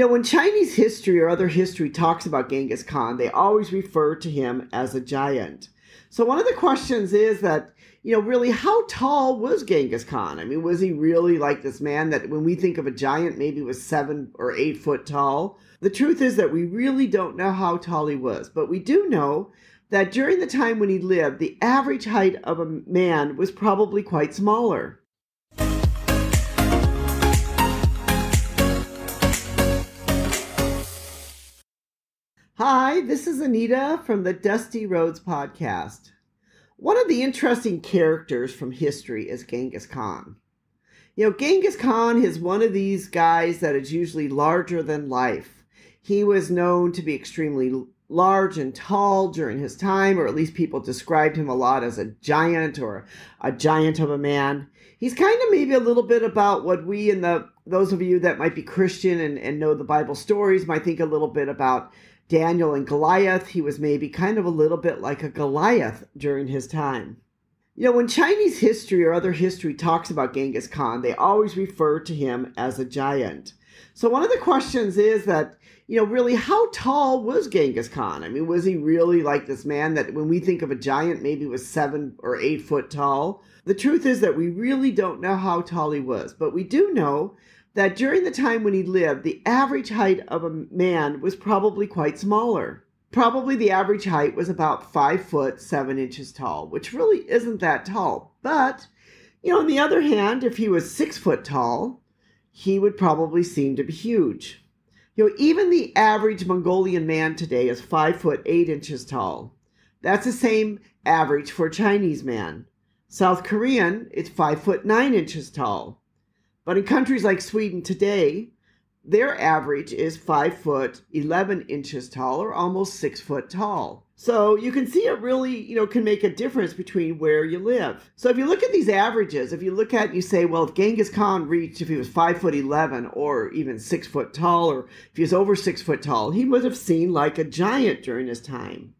When Chinese history or other history talks about Genghis Khan, they always refer to him as a giant. So one of the questions is that, really, how tall was Genghis Khan? I mean, was he really like this man that when we think of a giant, maybe was 7 or 8 foot tall? The truth is that we really don't know how tall he was, but we do know that during the time when he lived, the average height of a man was probably quite smaller. Hi, this is Anita from the Dusty Roads podcast. One of the interesting characters from history is Genghis Khan. Genghis Khan is one of these guys that is usually larger than life. He was known to be extremely large and tall during his time, or at least people described him a lot as a giant or a giant of a man. He's kind of maybe a little bit about what we and those of you that might be Christian and know the Bible stories might think a little bit about Daniel and Goliath. He was maybe kind of a little bit like a Goliath during his time. When Chinese history or other history talks about Genghis Khan, they always refer to him as a giant. So one of the questions is that, really, how tall was Genghis Khan? I mean, was he really like this man that when we think of a giant, maybe was 7 or 8 foot tall? The truth is that we really don't know how tall he was, but we do know that during the time when he lived, the average height of a man was probably quite smaller. Probably the average height was about 5 foot 7 inches tall, which really isn't that tall. But, on the other hand, if he was 6 foot tall, he would probably seem to be huge. Even the average Mongolian man today is 5 foot 8 inches tall. That's the same average for a Chinese man. South Korean, it's 5 foot 9 inches tall. But in countries like Sweden today, their average is 5 foot 11 inches tall, or almost 6 foot tall. So you can see it really, can make a difference between where you live. So if you look at these averages, if you look at it, you say, well, if Genghis Khan reached, if he was 5 foot 11 or even 6 foot tall, or if he was over 6 foot tall, he would have seemed like a giant during his time.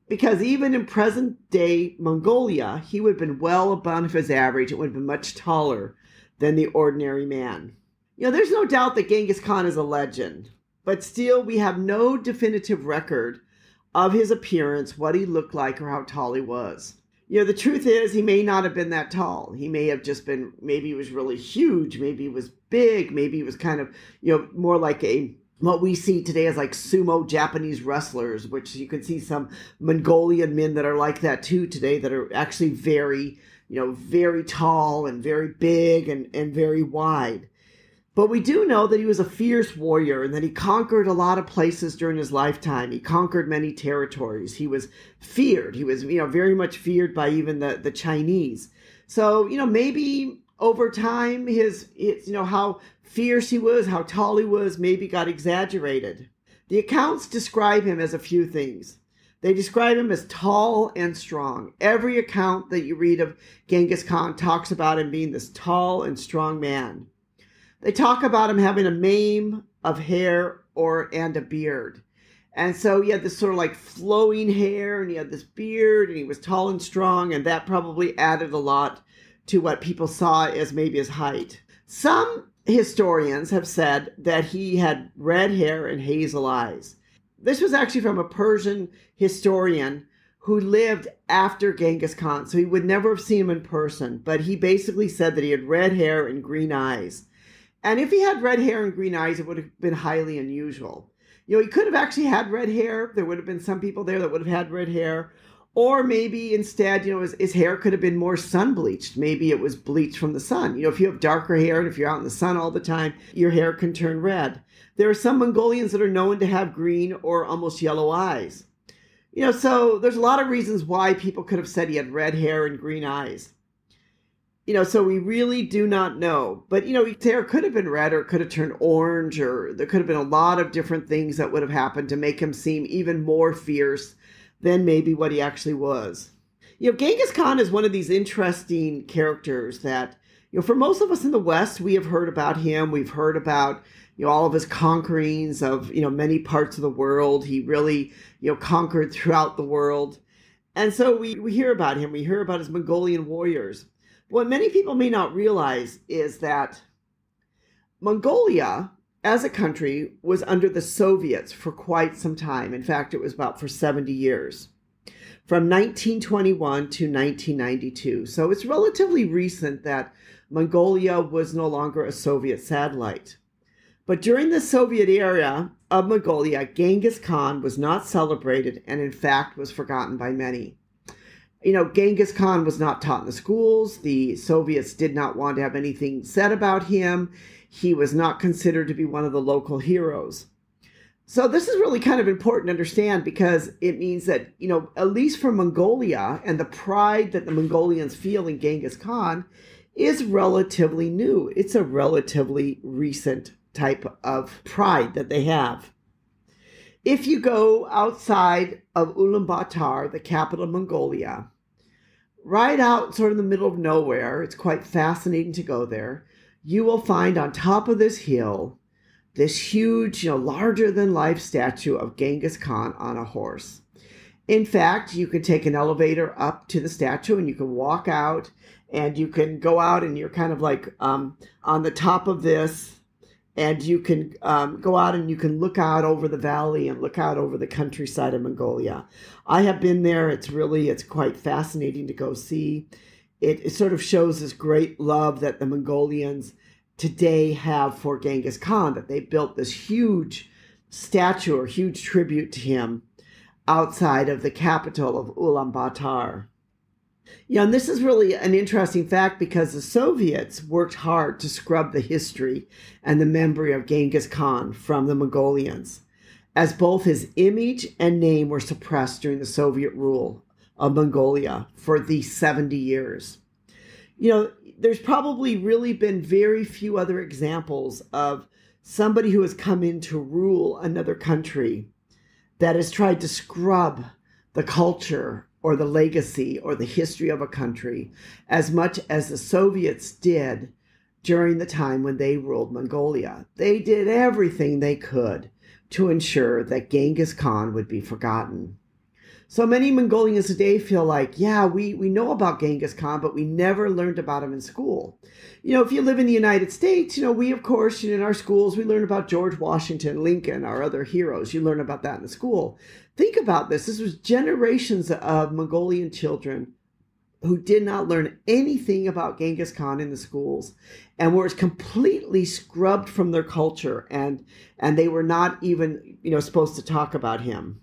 Because even in present day Mongolia, he would have been well above his average. It would have been much taller than the ordinary man. There's no doubt that Genghis Khan is a legend, but still we have no definitive record of his appearance, what he looked like, or how tall he was. The truth is he may not have been that tall. He may have just been, maybe he was really huge, maybe he was big, maybe he was kind of, more like what we see today as like sumo Japanese wrestlers, which you can see some Mongolian men that are like that too today, that are actually very tall and very big and very wide. But we do know that he was a fierce warrior and that he conquered a lot of places during his lifetime. He conquered many territories. He was feared. He was, very much feared by even the Chinese. So, maybe over time, his how fierce he was, how tall he was, maybe got exaggerated. The accounts describe him as a few things. They describe him as tall and strong. Every account that you read of Genghis Khan talks about him being this tall and strong man. They talk about him having a mane of hair and a beard. And so he had this sort of like flowing hair, and he had this beard, and he was tall and strong, and that probably added a lot to what people saw as maybe his height. Some historians have said that he had red hair and hazel eyes. This was actually from a Persian historian who lived after Genghis Khan, so he would never have seen him in person, but he basically said that he had red hair and green eyes. And if he had red hair and green eyes, it would have been highly unusual. He could have actually had red hair. There would have been some people there that would have had red hair. Or maybe instead, his hair could have been more sun bleached. Maybe it was bleached from the sun. If you have darker hair and if you're out in the sun all the time, your hair can turn red. There are some Mongolians that are known to have green or almost yellow eyes. So there's a lot of reasons why people could have said he had red hair and green eyes. So we really do not know. But, his hair could have been red, or it could have turned orange, or there could have been a lot of different things that would have happened to make him seem even more fierce than maybe what he actually was. Genghis Khan is one of these interesting characters that, for most of us in the West, we have heard about him. We've heard about, all of his conquerings of, many parts of the world. He really, conquered throughout the world. And so we hear about him. We hear about his Mongolian warriors. What many people may not realize is that Mongolia as a country, was under the Soviets for quite some time. In fact, it was about for 70 years, from 1921 to 1992. So it's relatively recent that Mongolia was no longer a Soviet satellite. But during the Soviet era of Mongolia, Genghis Khan was not celebrated and, in fact, was forgotten by many. Genghis Khan was not taught in the schools. The Soviets did not want to have anything said about him. He was not considered to be one of the local heroes. So this is really kind of important to understand, because it means that, at least for Mongolia, and the pride that the Mongolians feel in Genghis Khan is relatively new. It's a relatively recent type of pride that they have. If you go outside of Ulaanbaatar, the capital of Mongolia, right out sort of in the middle of nowhere, it's quite fascinating to go there, you will find on top of this hill this huge, larger-than-life statue of Genghis Khan on a horse. In fact, you can take an elevator up to the statue and you can walk out, and you can go out and you're kind of like on the top of this, and you can go out and you can look out over the valley and look out over the countryside of Mongolia. I have been there. It's quite fascinating to go see. It sort of shows this great love that the Mongolians today have for Genghis Khan, that they built this huge statue or huge tribute to him outside of the capital of Ulaanbaatar. And this is really an interesting fact, because the Soviets worked hard to scrub the history and the memory of Genghis Khan from the Mongolians, as both his image and name were suppressed during the Soviet rule of Mongolia for these 70 years. There's probably really been very few other examples of somebody who has come in to rule another country that has tried to scrub the culture or the legacy or the history of a country as much as the Soviets did during the time when they ruled Mongolia. They did everything they could to ensure that Genghis Khan would be forgotten. So many Mongolians today feel like, we know about Genghis Khan, but we never learned about him in school. If you live in the United States, we, of course, in our schools, we learn about George Washington, Lincoln, our other heroes. You learn about that in the school. Think about this. This was generations of Mongolian children who did not learn anything about Genghis Khan in the schools and were completely scrubbed from their culture, and they were not even, supposed to talk about him.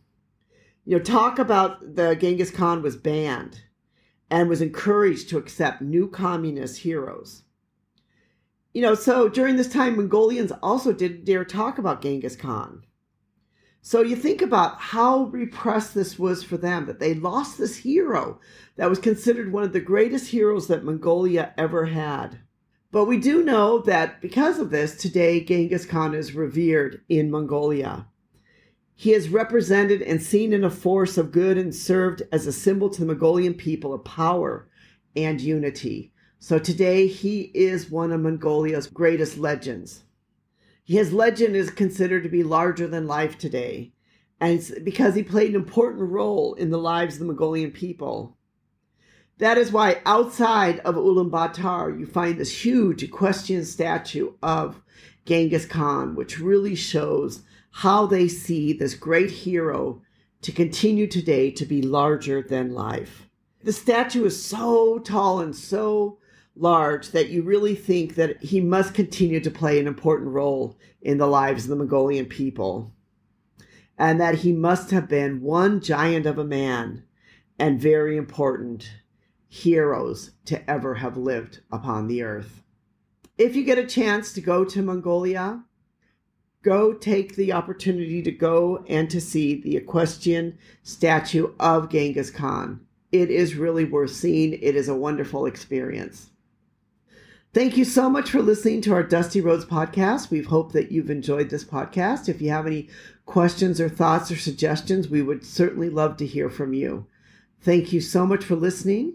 Talk about the Genghis Khan was banned and was encouraged to accept new communist heroes. So during this time, Mongolians also didn't dare talk about Genghis Khan. So you think about how repressed this was for them, that they lost this hero that was considered one of the greatest heroes that Mongolia ever had. But we do know that because of this, today Genghis Khan is revered in Mongolia. He is represented and seen in a force of good and served as a symbol to the Mongolian people of power and unity. So today he is one of Mongolia's greatest legends. His legend is considered to be larger than life today, and it's because he played an important role in the lives of the Mongolian people. That is why outside of Ulaanbaatar, you find this huge equestrian statue of Genghis Khan, which really shows how they see this great hero to continue today to be larger than life. The statue is so tall and so large that you really think that he must continue to play an important role in the lives of the Mongolian people, and that he must have been one giant of a man and very important heroes to ever have lived upon the earth. If you get a chance to go to Mongolia, go take the opportunity to go and to see the equestrian statue of Genghis Khan. It is really worth seeing. It is a wonderful experience. Thank you so much for listening to our Dusty Roads podcast. We hope that you've enjoyed this podcast. If you have any questions or thoughts or suggestions, we would certainly love to hear from you. Thank you so much for listening.